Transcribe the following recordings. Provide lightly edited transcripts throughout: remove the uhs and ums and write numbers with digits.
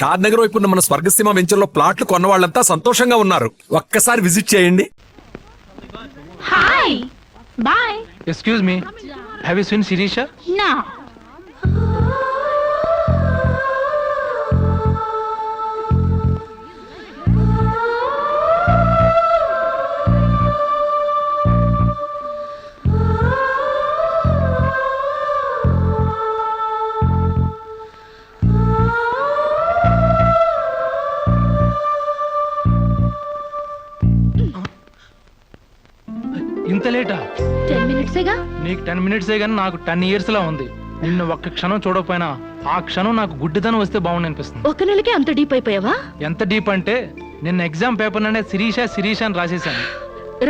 షాద్ నగర్ వైపు ఉన్న మన స్వర్గసీమ వెంచర్లో ప్లాట్లు కొన్న వాళ్ళంతా సంతోషంగా ఉన్నారు. ఒక్కసారి విజిట్ చేయండి. Hi bye. Excuse me, have you seen Shirisha? No. ఇంత లేటా? 10 మినిట్సేగా. నీకు 10 మినిట్సే గానీ నాకు 10 years లా ఉంది. నిన్ను ఒక్క క్షణం చూడకపోయినా ఆ క్షణం నాకు గుడ్డిదనం వస్తే బాగుంది అనిపిస్తుంది. ఒక నెలకే అంత డీప్ అయిపోయావా? ఎంత డీప్ అంటే నిన్న ఎగ్జామ్ పేపర్ అనే శిరీష అని రాసేసాను.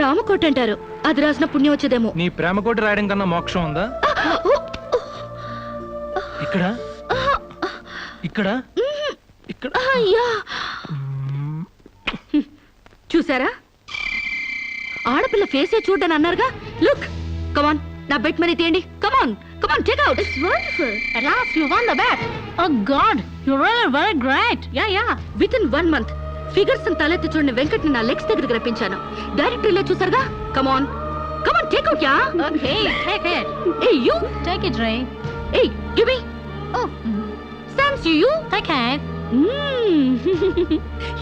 రామకోట అంటారు, అది రాసిన పుణ్యం వచ్చేదేమో. నీ ప్రేమ కోటి రాయడం కన్నా మోక్షం ఉందా? ఇక్కడ ఇక్కడ ఇక్కడ అయ్యా, చూసారా, ఆడపిల్ల ఫేసే చూడని అన్నారుగా. లుక్, కమాన్, నా బెట్ మనీ తీయండి. Come on come on, take out. It's wonderful. At last you won the bet. Oh god, you're really very great. Yeah. Within 1 month figures తలెత్తి చూడని వెంకట్ని నా లెగ్స్ దగ్గరికి రప్పించాను. డైరెక్టరీలో చూసారుగా. కమాన్ take out. Yeah okay, take it. Hey you, take it, Ray. Hey, give me. Oh, thanks you. Take it.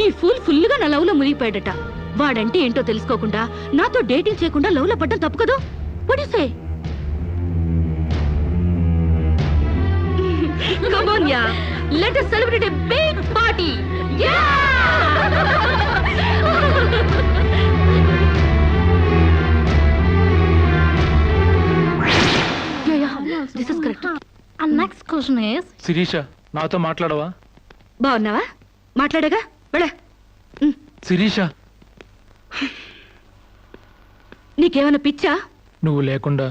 ఈ full గా నా love లో మునిగిపోయాడట. వాడంటే ఏంటో తెలుసుకోకుండా నాతో డేటింగ్ చేయకుండా లవ్ లో పడ్డం తప్పు కదా. What do you say? Come on, yeah. Let us celebrate a big party. Yeah! Yeah. This is correct. And next question is... Sirisha, నాతో మాట్లాడవా? బాగున్నావా? మాట్లాడగా వెళ్ళ. శిరీష, నీకేమైనా పిచ్చా? నువ్వు లేకుండా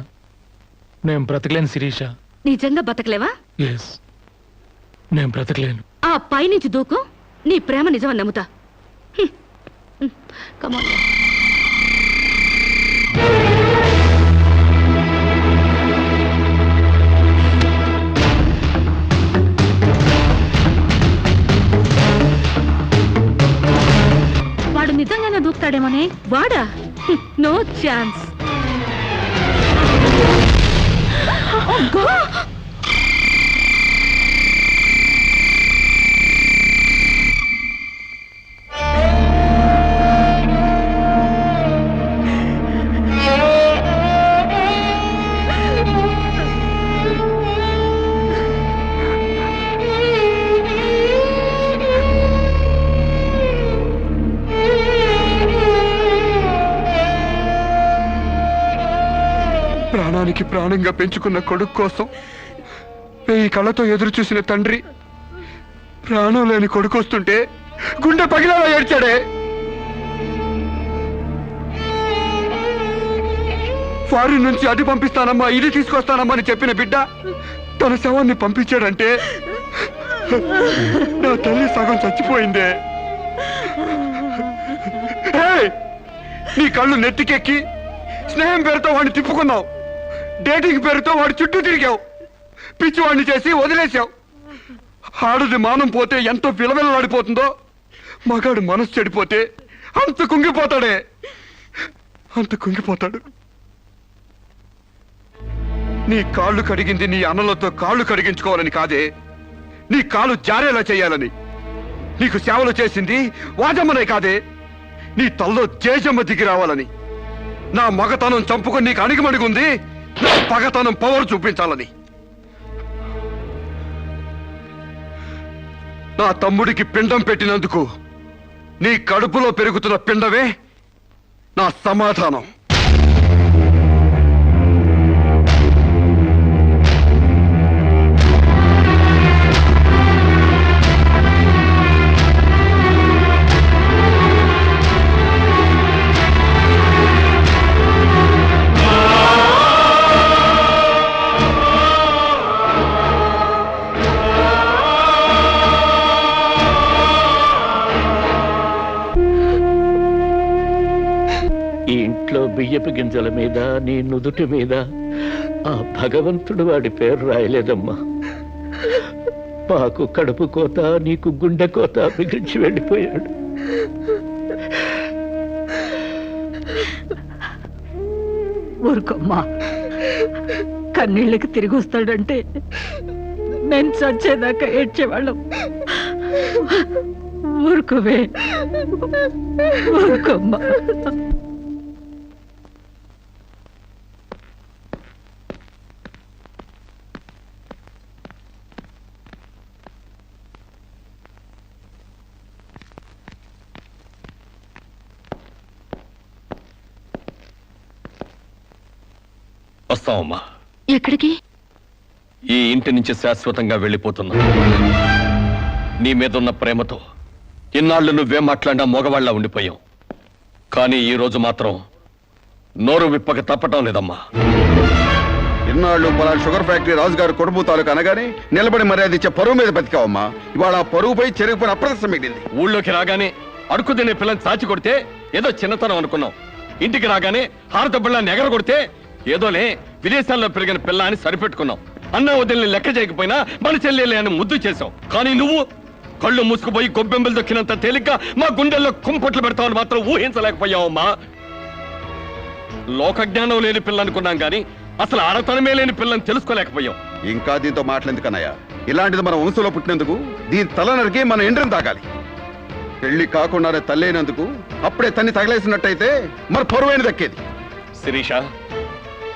నేను బ్రతకలేను శిరీష. నిజంగా బతకలేవా? ఎస్, నేను బ్రతకలేను. ఆ పైనుంచి దూకు, నీ ప్రేమ నిజమని నమ్ముతా. కమాన్. వాడు నిజంగానే దూకుతాడేమోనే. వాడా? No chance. ప్రాణానికి ప్రాణంగా పెంచుకున్న కొడుకు కోసం 1000 కళ్ళతో ఎదురు చూసిన తండ్రి ప్రాణం లేని కొడుకు వస్తుంటే గుండె పగిలేలా ఏడ్చాడే. ఫారిన్ నుంచి అది పంపిస్తానమ్మా ఇది తీసుకొస్తానమ్మా అని చెప్పిన బిడ్డ తన శవాన్ని పంపించాడంటే నా తల్లి సగం చచ్చిపోయిందే. నీ కళ్ళు నెత్తికెక్కి స్నేహం పేరుతో వాడిని తిప్పుకున్నావు, డేటింగ్ పేరుతో వాడి చుట్టూ తిరిగావు, పిచ్చివాడిని చేసి వదిలేశావు. ఆడది మానం పోతే ఎంతో విలవిలలాడిపోతుందో మగాడు మనసు చెడిపోతే అంత కుంగిపోతాడే, అంత కుంగిపోతాడు. నీ కాళ్ళు కడిగింది నీ అన్నలతో కాళ్ళు కడిగించుకోవాలని కాదే, నీ కాలు జారేలా చేయాలని. నీకు సేవలు చేసింది వాజమ్మనే కాదే, నీ తల్లో జేజమ్మ దిగి రావాలని. నా మగతనం చంపుకొని నీకు అణిగిమణిగుంది నా పగతనం పవర్ చూపించాలని. నా తమ్ముడికి పిండం పెట్టినందుకు నీ కడుపులో పెరుగుతున్న పిండమే నా సమాధానం. బియ్యపు గింజల మీద నీ నుదుటి మీద ఆ భగవంతుడు వాడి పేరు రాయలేదమ్మా. మాకు కడుపు కోత, నీకు గుండె కోత మిగిల్చి వెళ్ళిపోయాడు. ఊరుకోమ్మా, కన్నీళ్ళకి తిరిగి వస్తాడంటే నేను చచ్చేదాకా ఏడ్చేవాళ్ళం. ఊరుకోవే, ఊరుకోమ్మా. వస్తామమ్మా. ఎక్కడికి? ఈ ఇంటి నుంచి శాశ్వతంగా వెళ్ళిపోతున్నా. నీ మీదున్న ప్రేమతో ఇన్నాళ్ళు నువ్వేం మాట్లాడినా మగవాళ్ళ ఉండిపోయాం. కానీ ఈ రోజు మాత్రం నోరు విప్పక తప్పటం లేదమ్మా. ఇన్నాళ్ళు పలానా షుగర్ ఫ్యాక్టరీ రాజుగారు కుటుంబ తాలూకు అనగానే నిలబడి మర్యాద ఇచ్చే పరువు మీద బతికావమ్మా. ఇవాళ ఆ పరువుపై చెరుగుపోయిన అప్రదర్శనం మిగిలింది. ఊళ్ళోకి రాగానే అడుక్కు తినే పిల్లని చాచి కొడితే ఏదో చిన్నతనం అనుకున్నాం. ఇంటికి రాగానే హారతబ్బళ్ళని ఎగర కొడితే ఏదోలే విదేశాల్లో పెరిగిన పిల్ల అని సరిపెట్టుకున్నాం. అన్న వదిలిని లెక్క చేయకపోయినా మన చెల్లెలే అని ముద్దు చేశావు. కానీ నువ్వు కళ్ళు మూసుకుపోయి గొబ్బెంబలు దొక్కినంత తేలిగ్గా మా గుండెల్లో కుంపట్లు పెడతావని మాత్రం ఊహించలేకపోయావమ్మా. లోకజ్ఞానం లేని పిల్ల అనుకున్నాం కానీ అసలు ఆడతనమే లేని పిల్లని తెలుసుకోలేకపోయాం. ఇంకా దీంతో మాట్లాడేందుకన్నయ్య, ఇలాంటిది మన వంశంలో పుట్టినందుకు దీని తల నరికి మన ఎండ్రం తాగాలి. పెళ్లి కాకుండానే తల్లైనందుకు అప్పుడే తన్ని తగలేసినట్టయితే మరి పరువైన దక్కేది. శిరీష,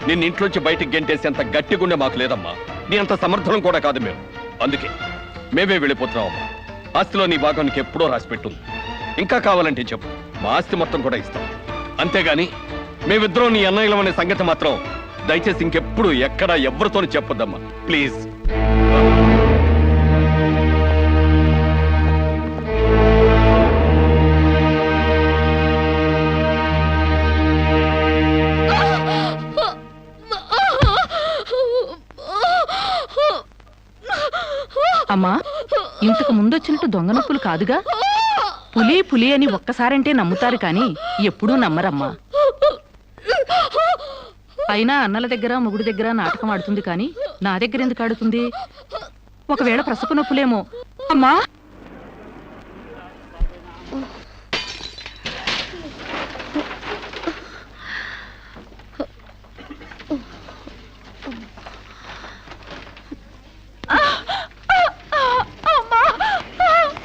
నిన్న ఇంట్లోంచి బయటికి గెంటేసేంత గట్టి గుండె మాకు లేదమ్మా. నీ అంత సమర్థనం కూడా కాదు మేము. అందుకే మేమే వెళ్ళిపోతున్నామమ్మా. ఆస్తిలో నీ భాగం నీకు ఎప్పుడో రాసి పెట్టుంది. ఇంకా కావాలంటే చెప్పు, మా ఆస్తి మొత్తం కూడా ఇస్తాం. అంతేగాని మేమిద్దరం నీ అన్నయ్యలం అనే సంగతి మాత్రం దయచేసి ఇంకెప్పుడు ఎక్కడ ఎవరితోని చెప్పొద్దమ్మా ప్లీజ్. అమ్మా, ఇంతకు ముందొచ్చినట్టు దొంగ నొప్పులు కాదుగా? పులి పులి అని ఒక్కసారంటే నమ్ముతారు కానీ ఎప్పుడూ నమ్మరమ్మా. అయినా అన్నల దగ్గర మొగుడి దగ్గర నాటకం ఆడుతుంది కానీ నా దగ్గర ఎందుకు ఆడుతుంది? ఒకవేళ ప్రసవ నొప్పులేమో. అమ్మా,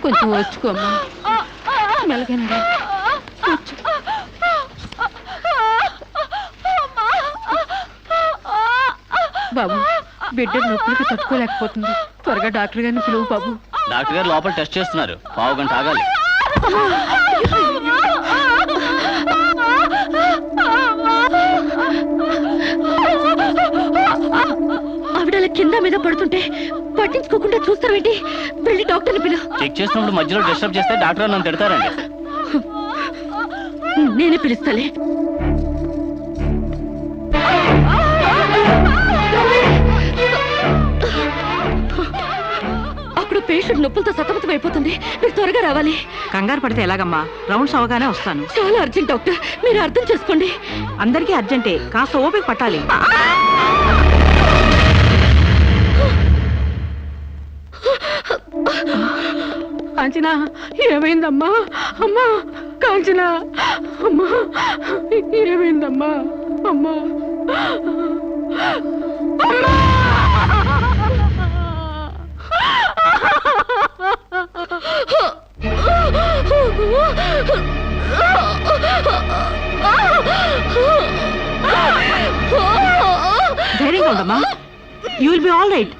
కొంచెం వచ్చుకోమ్మా. మెలగనరా, బాబు బిడ్డ నొప్పులకి తట్టుకోలేకపోతుంది. త్వరగా డాక్టర్ గారిని పిలువు బాబు. డాక్టర్ గారు లోపల టెస్ట్ చేస్తున్నారు. పావు గంట ఆగాలి. ఆవిడ కింద మీద పడుతుంటే పట్టించుకోకుండా చూస్తావేంటి? వెళ్ళి డాక్టర్ని పిలు. చెక్ చేసినప్పుడు మధ్యలో డిస్టర్బ్ చేస్తే డాక్టర్ నన్ను తిడతారండి. నేనే పిలుస్తాలే. అప్పుడు పేషెంట్ నొప్పులతో సతమతం అయిపోతుంది. మీరు త్వరగా రావాలి. కంగారు పడితే ఎలాగమ్మా? రౌండ్స్ అవగానే వస్తాను. చాలా అర్జెంట్ డాక్టర్, మీరు అర్థం చేసుకోండి. అందరికీ అర్జెంటే, కాస్త ఓపిక పట్టాలి. కాంచనా, ఏమైందమ్మా? అమ్మా కాంచనా, అమ్మా ఏమైందమ్మా? అమ్మా ధైర్యంగా ఉండమ్మా. You will be all right.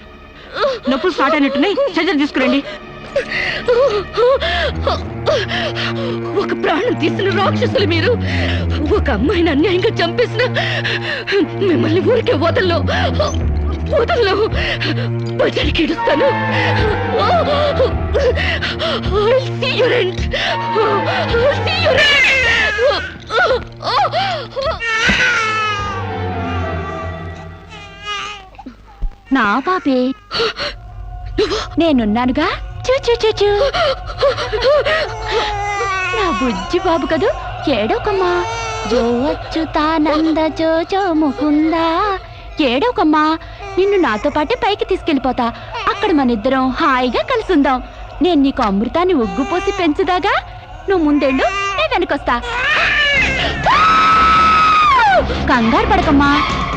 నొప్పులు స్టార్ట్ అయినట్టున్నాయి, సర్జరీ తీసుకురండి. ఒక ప్రాణం తీసిన రాక్షసులు మీరు. ఒక అమ్మాయిని అన్యాయంగా చంపేసిన మిమ్మల్ని ఊరికే వదల్లో బజారికి ఇడుస్తాను. నా పాపే, నేనున్నానుగా. చూ చూ చూ చూ. నా బుజ్జి బాబు కదూ, ఏడోకమ్మా. జో అచ్యుతానంద జో జో ముకుందా. ఏడోకమ్మా, నిన్ను నాతో పాటే పైకి తీసుకెళ్ళిపోతా. అక్కడ మనిద్దరం హాయిగా కలిసి ఉందాం. నేను నీకు అమృతాన్ని ఉగ్గు పోసి పెంచుదాగా. నువ్వు ముందెళ్ళు, నేను వెనకొస్తా. కంగారు పడకమ్మా,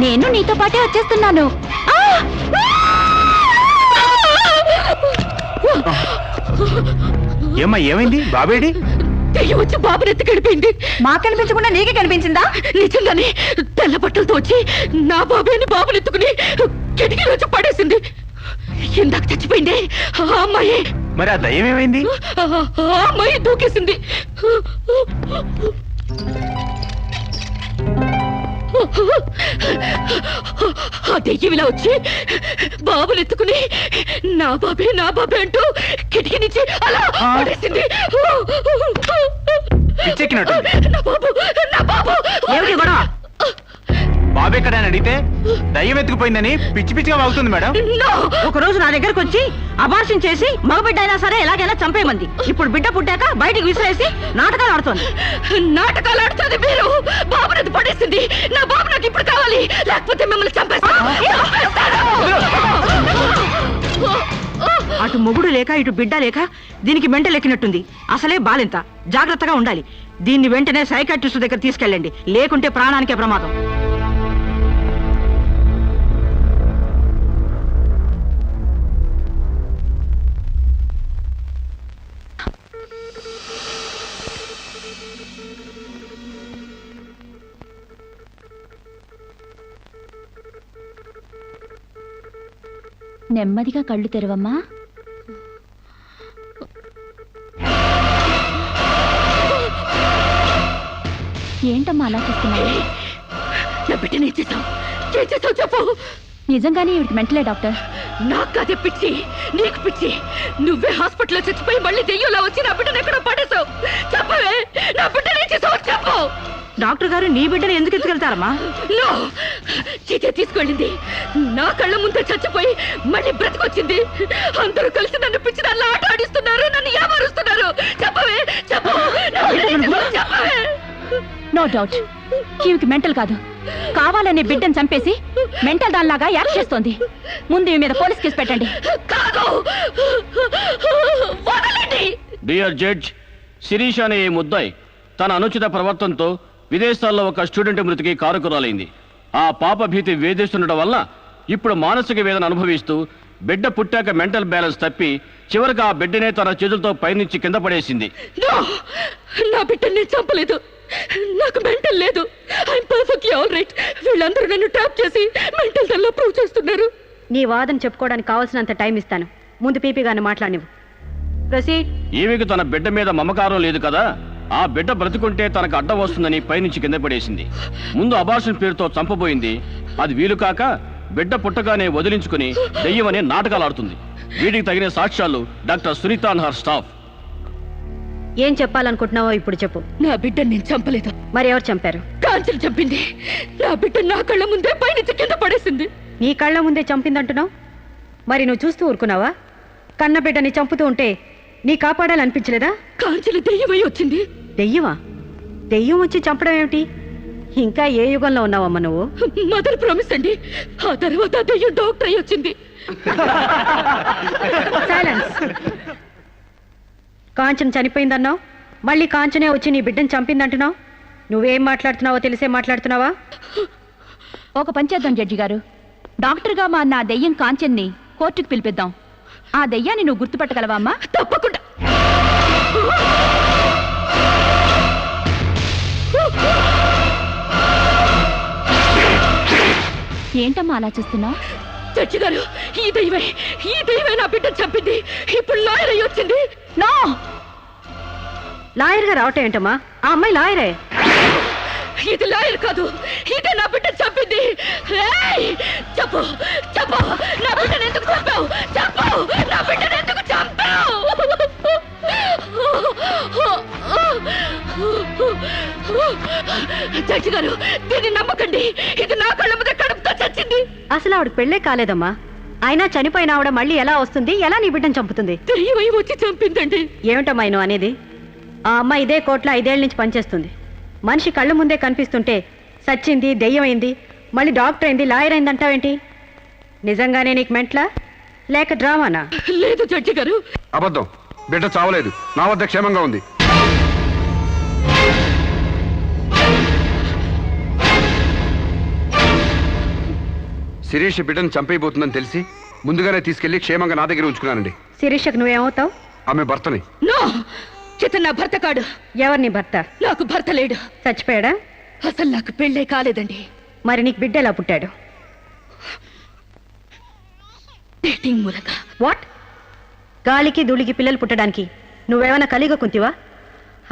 నేను నీతో పాటే వచ్చేస్తున్నాను. ఏమ్మా ఏమైంది? బాబేడి? దెయ్యం వచ్చి బాబుని ఎత్తి గడిపోయింది. మాకు కనిపించకుండా నీకే కనిపించిందా? నిజంగానే తెల్ల బట్టలతో వచ్చి నా బాబేని బాబుని ఎత్తుకుని కిటికీలో వచ్చి పడేసింది. ఇందాక చచ్చిపోయింది ఆ అమ్మాయి. మరి ఆ దయ్యం ఏమైంది? ఆ అమ్మాయి దూకేసింది. ఆ దెయ్యం ఇలా వచ్చి బాబుని ఎత్తుకుని నా బాబే అంటూ కిటికీ నుంచి అలా పడేసింది. పిచ్చెక్కినట్టుంది. నా బాబు ఏమిటి గొడవ? బాబు ఎక్కడ అని అడిగితే దయ్యం ఎత్తుకుపోయిందని పిచ్చి పిచ్చిగా వాగుతుంది మేడం. ఒక రోజు నా దగ్గరకు వచ్చి అబార్షన్ చేసి మగబిడ్డ అయినా సరే ఎలాగైనా చంపేయమంది. ఇప్పుడు బిడ్డ పుట్టాక బయటికి విసిరేసి నాటకాలు ఆడుతోంది. నాటకాలు ఆడుతుంది మీరు. బాబునది పడేసింది. నా బాబు నాకు ఇప్పుడు కావాలి, లేకపోతే మిమ్మల్ని చంపేస్తాను. అటు మొగుడు లేక ఇటు బిడ్డ లేక దీనికి మెంటలెక్కినట్టుంది. అసలే బాలింత, జాగ్రత్తగా ఉండాలి. దీన్ని వెంటనే సైకాట్రిస్ట్ దగ్గర తీసుకెళ్ళండి, లేకుంటే ప్రాణానికే ప్రమాదం. నెమ్మదిగా కళ్ళు తెరవమ్మా. ఏంటమ్మా అలా చూస్తున్నావు? నా బిడ్డని చేసావు చెప్పు. నిజంగానే ఇవిడికి మెంటలే డాక్టర్. నాకు అదే పిచ్చి, నీకు పిచ్చి. నువ్వే హాస్పిటల్లో చచ్చిపోయి మళ్ళీ దెయ్యంలా వచ్చి నా బిడ్డను ఎక్కడో పడేసావు. చెప్పవే, నా బిడ్డని చేసావు చెప్పు. డాక్టర్ గారు నీ బిడ్డను ఎందుకు ఎత్తుకెళ్తారమ్మా? చీతే తీసుకెళ్ళింది. నా కళ్ళ ముందే చచ్చిపోయి మళ్ళీ బ్రతికొచ్చింది. అందరూ కలిసి నన్ను పిచ్చి దానిలో ఆట ఆడిస్తున్నారు, నన్ను ఏమారుస్తున్నారు. చెప్పవే చెప్పు, నా బిడ్డని చెప్పవే. నో డౌట్, ఈవికి మెంటల్ కాదు, కావాలనే బిడ్డను చంపేసి మెంటల్ దానిలాగా యాక్ట్ చేస్తోంది. ముందు ఈ మీద పోలీస్ కేసు పెట్టండి. కాదు, వదలండి. డియర్ జడ్జ్, శిరీష్ అనే ఈ ముద్దాయి తన అనుచిత ప్రవర్తనతో విదేశాల్లో ఒక స్టూడెంట్ మృతికి కారకురాలైంది. ఆ పాప భీతి వేధిస్తుండటం వల్ల ఇప్పుడు మానసిక వేదన అనుభవిస్తూ బిడ్డ పుట్టాక మెంటల్ బ్యాలెన్స్ తప్పి చివరికి ఆ బిడ్డనే తన చేతులతో పైనుంచి కింద పడేసింది. నా బిడ్డని చంపలేదు, నాకు మెంటల్ లేదు. I'm perfectly all right. వీళ్ళందరూ నన్ను ట్రాప్ చేసి మెంటల్ దానిలో ప్రూవ్ చేస్తున్నారు. నీ వాదన చెప్పుకోవడానికి కావాల్సినంత టైం ఇస్తాను. ముందు పీపీ గారిని మాట్లాడినివ్వు. ప్రొసీడ్. ఈమెకు తన బిడ్డ మీద మమకారం లేదు కదా, ఆ బిడ్డ బ్రతుకుంటే తనకు అడ్డం వస్తుందని పైనుంచి కింద పడేసింది. ముందు అబార్షన్ పేరుతో చంపబోయింది. అది వీలు కాక బిడ్డ పుట్టగానే వదిలించుకుని దెయ్యమనే నాటకాలు ఆడుతుంది. వీటికి తగిన సాక్ష్యాలు doctor Sunitha and her staff. ఏం చెప్పాలనుకుంటున్నావో ఇప్పుడు చెప్పు. నా బిడ్డని నేను చంపలేదు. మరి ఎవరు చంపారు? కాంచెలు చంపింది. నా బిడ్డ నా కళ్ళ ముందే పైనుంచి కింద పడేసింది. నీ కళ్ళ ముందే చంపిందంటున్నావు, మరి నువ్వు చూస్తూ ఊరుకున్నావా? కన్న బిడ్డని చంపుతూ ఉంటే నీ కాపాడాలనిపించలేదా? కాంచెలు దెయ్యమై వచ్చింది. దెయ్యమా? దెయ్యం వచ్చి చంపడం ఏమిటి? ఇంకా ఏ యుగంలో ఉన్నావమ్మా నువ్వు? మదర్ ప్రామిస్ అండి. ఆ తర్వాత దెయ్యం డాక్టర్ అయి వచ్చింది. సైలెన్స్. కాంచన చనిపోయిందన్నావు, మళ్ళీ కాంచనే వచ్చి నీ బిడ్డను చంపిందంటున్నావు. నువ్వేం మాట్లాడుతున్నావో తెలిసే మాట్లాడుతున్నావా? ఒక పని చేద్దాం జడ్జి గారు, డాక్టర్గా మా నా దెయ్యం కాంచెన్ని కోర్టుకు పిలిపిద్దాం. ఆ దెయ్యాన్ని నువ్వు గుర్తుపట్టగలవా అమ్మా? తప్పకుండా. ఏంటమ్మా అలా చూస్తున్నావు? జడ్జి గారు, ఈ దైవే నా బిడ్డను చంపింది. ఇప్పుడు లాయర్ అయి వచ్చింది. నో, లాయర్గా రావటం ఏంటమ్మా? ఆ అమ్మాయి లాయరే. ఇది లాయర్ కాదు, ఇదే నా బిడ్డను చంపింది. చెప్పు చెప్పు, నా బిడ్డను ఎందుకు చంపావు? చెప్పు, నా బిడ్డను ఎందుకు చంపావు? జడ్జి గారు, దీన్ని నమ్మకండి. ఇది నా కళ్ళ మీద కడుపుతో చచ్చింది. అసలు ఆవిడ పెళ్ళే కాలేదమ్మా. అయినా చనిపోయిన ఆవిడ మళ్ళీ ఎలా వస్తుంది? ఎలా నీ బిడ్డను చంపుతుంది? దెయ్యమై వచ్చి చంపిందండి. ఏమిటమ్మా నువ్వు అనేది? ఆ అమ్మాయి ఇదే కోర్టులో 5 ఏళ్ల నుంచి పనిచేస్తుంది. మనిషి కళ్ళ ముందే కనిపిస్తుంటే సచ్చింది, దెయ్యమైంది, మళ్ళీ డాక్టర్ అయింది, లాయర్ అయింది అంటావేంటి? నిజంగానే నీకు మెంట్లా లేక డ్రామానా? లేదు జడ్జి గారు. అబద్ధం. బిడ్డ చావలేదు, నా వద్ద క్షేమంగా ఉంది. శిరీష్ బిడ్డను చంపైపోతుందని తెలిసి ముందుగానే తీసుకెళ్లి క్షేమంగా నా దగ్గర ఉంచుకున్నానండి. శిరీషకు నువ్వేమవుతావు? ఆమె భర్తని. నో, చితన్ నా భర్త కాడు. ఎవరిని భర్త? నాకు భర్త లేడు. చచ్చిపోయాడా? అసలు నాకు పెళ్ళే కాలేదండి. మరి నీకు బిడ్డ ఎలా పుట్టాడు? డేటింగ్ మూలంగా. వాట్? గాలికి ధూళికి పిల్లలు పుట్టడానికి నువ్వేమైనా కలిగ కుంతివా?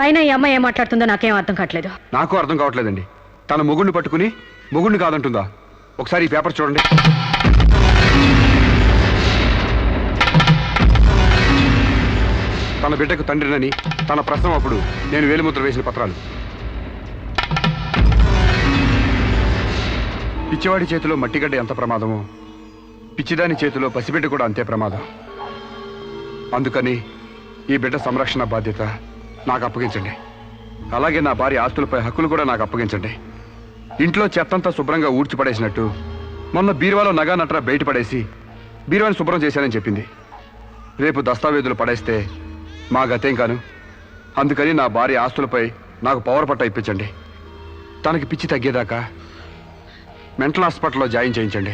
అయినా ఈ అమ్మాయి ఏం మాట్లాడుతుందో నాకేం అర్థం కావట్లేదు. నాకు అర్థం కావట్లేదండి. తన మొగుడిని పట్టుకుని మొగుడిని కాదంటుందా? ఒకసారి ఈ పేపర్ చూడండి. తన బిడ్డకు తండ్రినని తన ప్రశ్న అప్పుడు నేను వేలిముద్ర వేసిన పత్రాలు. పిచ్చివాడి చేతిలో మట్టిగడ్డ ఎంత ప్రమాదమో పిచ్చిదాని చేతిలో పసిబిడ్డ కూడా అంతే ప్రమాదం. అందుకని ఈ బిడ్డ సంరక్షణ బాధ్యత నాకు అప్పగించండి. అలాగే నా భార్య ఆస్తులపై హక్కులు కూడా నాకు అప్పగించండి. ఇంట్లో చెత్తంతా శుభ్రంగా ఊడ్చిపడేసినట్టు మొన్న బీరువాలో నగా నట్రా బయటపడేసి బీరువాని శుభ్రం చేశానని చెప్పింది. రేపు దస్తావేజులు పడేస్తే మా గతేం కాను. అందుకని నా భార్య ఆస్తులపై నాకు పవర్ పట్ట ఇప్పించండి. తనకి పిచ్చి తగ్గేదాకా మెంటల్ హాస్పిటల్లో జాయిన్ చేయించండి.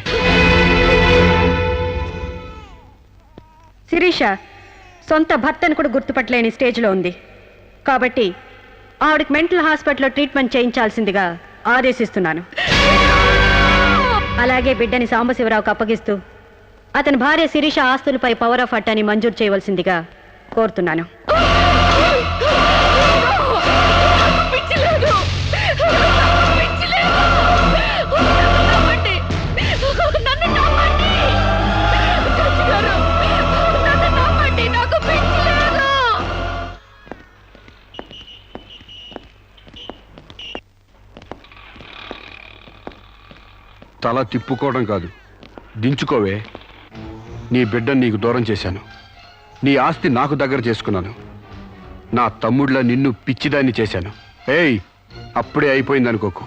శిరీష సొంత భర్తను కూడా గుర్తుపట్టలేని స్టేజ్లో ఉంది. కాబట్టి ఆవిడకి మెంటల్ హాస్పిటల్లో ట్రీట్మెంట్ చేయించాల్సిందిగా ఆదేశిస్తున్నాను. అలాగే బిడ్డని సాంబశివరావుకు అప్పగిస్తూ అతని భార్య శిరీష ఆస్తులపై పవర్ ఆఫ్ అట్టాని మంజూరు చేయవలసిందిగా కోరుతున్నాను. తల తిప్పుకోవడం కాదు, దించుకోవే. నీ బిడ్డను నీకు దూరం చేశాను. నీ ఆస్తి నాకు దగ్గర చేసుకున్నాను. నా తమ్ముళ్ళ నిన్ను పిచ్చిదాన్ని చేశాను. ఏయ్, అప్పుడే అయిపోయిందనుకోకు.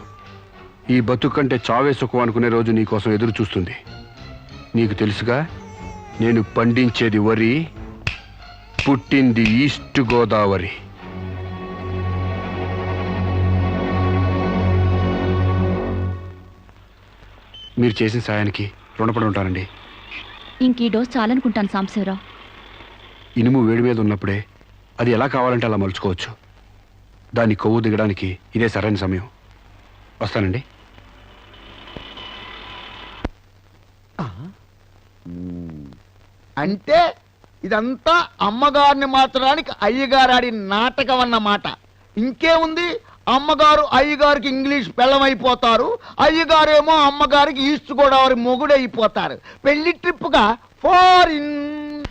ఈ బతుకు కంటే చావే సుఖం అనుకునే రోజు నీకోసం ఎదురు చూస్తుంది. నీకు తెలుసుగా, నేను పండించేది వరి, పుట్టింది ఈస్ట్ గోదావరి. మీరు చేసిన సాయానికి రుణపడి ఉంటానండి. ఇంక ఈ డోస్ చాలనుకుంటాను సాంబశివరావు. ఇనుము వేడి మీద ఉన్నప్పుడే అది ఎలా కావాలంటే అలా మలుచుకోవచ్చు. దాని కొవ్వు దిగడానికి ఇదే సరైన సమయం. వస్తానండి. అంటే ఇదంతా అమ్మగారిని మార్చడానికి అయ్యగారు ఆడి నాటకం అన్నమాట. ఇంకేముంది, అమ్మగారు అయ్యగారికి ఇంగ్లీష్ పెళ్ళమైపోతారు, అయ్యగారేమో అమ్మగారికి ఈస్ట్ గోదావరి మొగుడైపోతారు. పెళ్లి ట్రిప్గా ఫారిన్